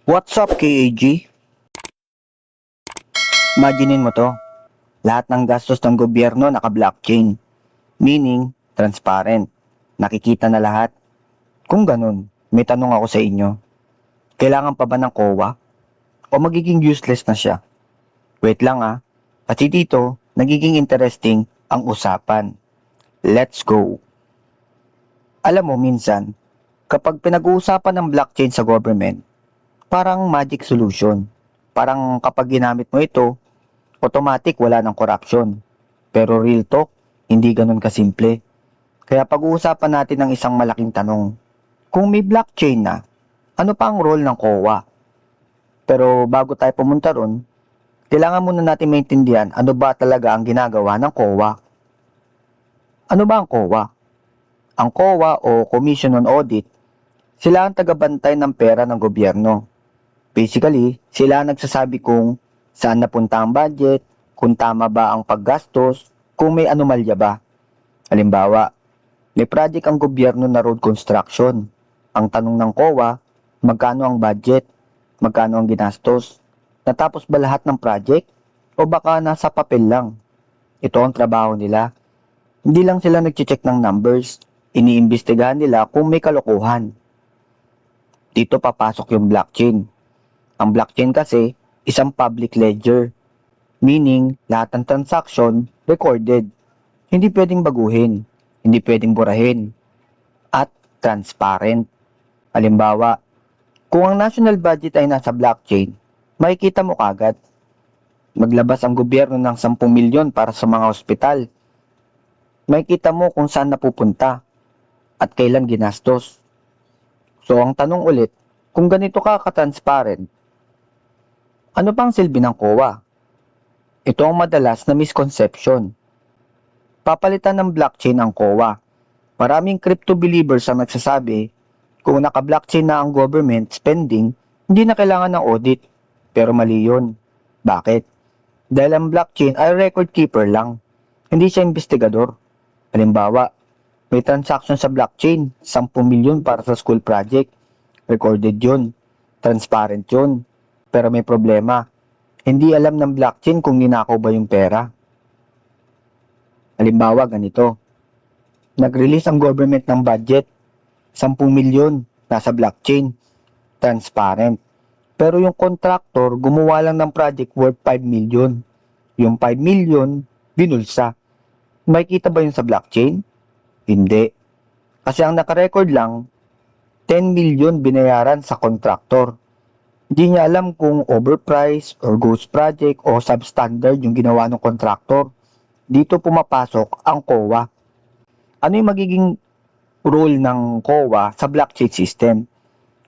What's up, KAG? Imaginein mo to. Lahat ng gastos ng gobyerno naka-blockchain. Meaning, transparent. Nakikita na lahat. Kung ganun, may tanong ako sa inyo. Kailangan pa ba ng COA? O magiging useless na siya? Wait lang ah. Kasi dito, nagiging interesting ang usapan. Let's go. Alam mo minsan, kapag pinag-uusapan ng blockchain sa government, parang magic solution. Parang kapag ginamit mo ito, automatic wala ng corruption. Pero real talk, hindi ganun kasimple. Kaya pag-uusapan natin ng isang malaking tanong. Kung may blockchain na, ano pa ang role ng COA? Pero bago tayo pumunta ron, kailangan muna natin maintindihan ano ba talaga ang ginagawa ng COA. Ano ba ang COA? Ang COA o Commission on Audit, sila ang tagabantay ng pera ng gobyerno. Basically, sila ang nagsasabi kung saan napunta ang budget, kung tama ba ang paggastos, kung may anomalya ba. Halimbawa, may project ang gobyerno na road construction. Ang tanong ng COA, magkano ang budget, magkano ang ginastos, natapos ba lahat ng project, o baka nasa papel lang. Ito ang trabaho nila. Hindi lang sila nag-check ng numbers, iniimbestigahan nila kung may kalokohan. Dito papasok yung blockchain. Ang blockchain kasi, isang public ledger. Meaning, lahat ng transaction, recorded. Hindi pwedeng baguhin, hindi pwedeng burahin, at transparent. Halimbawa, kung ang national budget ay nasa blockchain, makikita mo kagad. Maglabas ang gobyerno ng 10 milyon para sa mga ospital. Makikita mo kung saan napupunta at kailan ginastos. So ang tanong ulit, kung ganito ka-transparent, ano pang silbi ng COA? Ito ang madalas na misconception. Papalitan ng blockchain ang COA. Maraming crypto believers ang nagsasabi, kung naka-blockchain na ang government spending, hindi na kailangan ng audit. Pero mali yun. Bakit? Dahil ang blockchain ay record keeper lang. Hindi siya investigador. Halimbawa, may transaction sa blockchain, 10 milyon para sa school project. Recorded yun. Transparent yun. Pero may problema. Hindi alam ng blockchain kung ninakaw ba yung pera. Halimbawa, ganito. Nag-release ang government ng budget, 10 milyon, nasa blockchain, transparent. Pero yung contractor, gumawa lang ng project worth 5 milyon. Yung 5 milyon, binulsa. Makikita ba yun sa blockchain? Hindi. Kasi ang nakarecord lang, 10 milyon binayaran sa contractor. Hindi niya alam kung overpriced or ghost project o substandard yung ginawa ng contractor. Dito pumapasok ang COA. Ano yung magiging role ng COA sa blockchain system?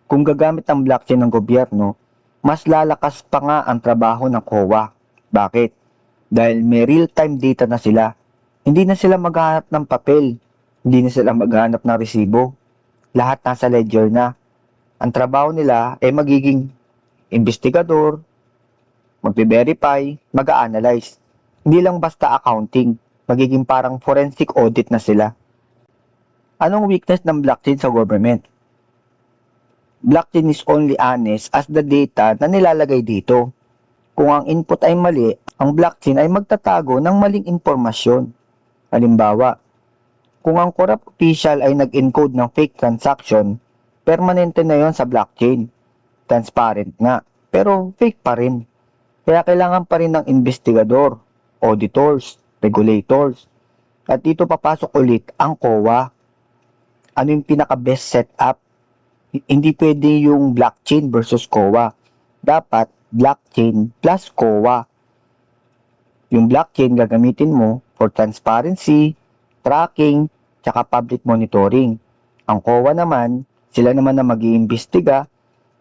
Kung gagamit ang blockchain ng gobyerno, mas lalakas pa nga ang trabaho ng COA. Bakit? Dahil may real-time data na sila. Hindi na sila maghahanap ng papel. Hindi na sila maghahanap ng resibo. Lahat nasa ledger na. Ang trabaho nila ay magiging investigador, magbe-verify, mag-a-analyze. Hindi lang basta accounting, magiging parang forensic audit na sila. Anong weakness ng blockchain sa government? Blockchain is only honest as the data na nilalagay dito. Kung ang input ay mali, ang blockchain ay magtatago ng maling impormasyon. Halimbawa, kung ang corrupt official ay nag-encode ng fake transaction, permanente na yon sa blockchain. Transparent nga, pero fake pa rin. Kaya kailangan pa rin ng investigador, auditors, regulators. At dito papasok ulit ang COA. Ano yung pinaka-best setup? Hindi pwede yung blockchain versus COA. Dapat blockchain plus COA. Yung blockchain gagamitin mo for transparency, tracking, tsaka public monitoring. Ang COA naman, sila naman na mag-iimbestiga,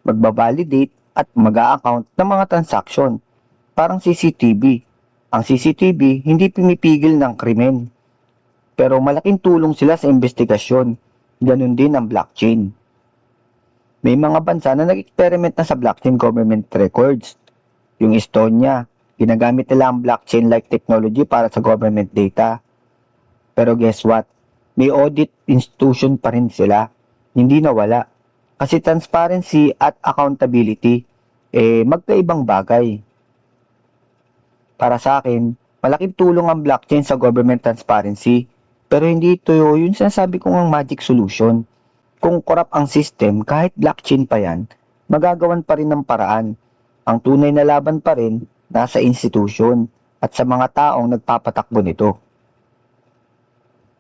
magbabalidate at mag-a-account ng mga transaction. Parang CCTV. Ang CCTV hindi pumipigil ng krimen. Pero malaking tulong sila sa investigasyon. Ganun din ang blockchain. May mga bansa na nag-experiment na sa blockchain government records. Yung Estonia, ginagamit nila ang blockchain-like technology para sa government data. Pero guess what? May audit institution pa rin sila. Hindi nawala. Kasi transparency at accountability, magkaibang bagay. Para sa akin, malaking tulong ang blockchain sa government transparency. Pero hindi ito yung sinasabi kong ang magic solution. Kung corrupt ang system, kahit blockchain pa yan, magagawan pa rin ng paraan. Ang tunay na laban pa rin nasa institution at sa mga taong nagpapatakbo nito.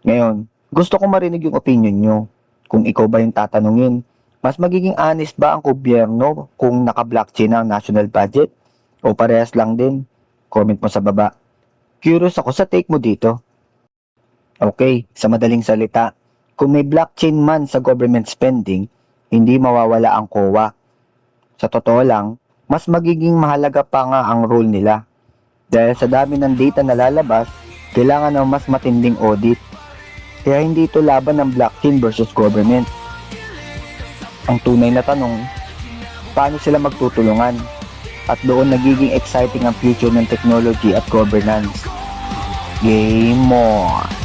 Ngayon, gusto ko marinig yung opinion nyo. Kung ikaw ba yung tatanungin, mas magiging honest ba ang gobyerno kung naka-blockchain ang national budget? O parehas lang din? Comment mo sa baba. Curious ako sa take mo dito. Okay, sa madaling salita, kung may blockchain man sa government spending, hindi mawawala ang COA. Sa totoo lang, mas magiging mahalaga pa nga ang role nila. Dahil sa dami ng data na lalabas, kailangan ng mas matinding audit. Kaya hindi ito laban ng blockchain versus government. Ang tunay na tanong, paano sila magtutulungan? At doon nagiging exciting ang future ng technology at governance. Game on!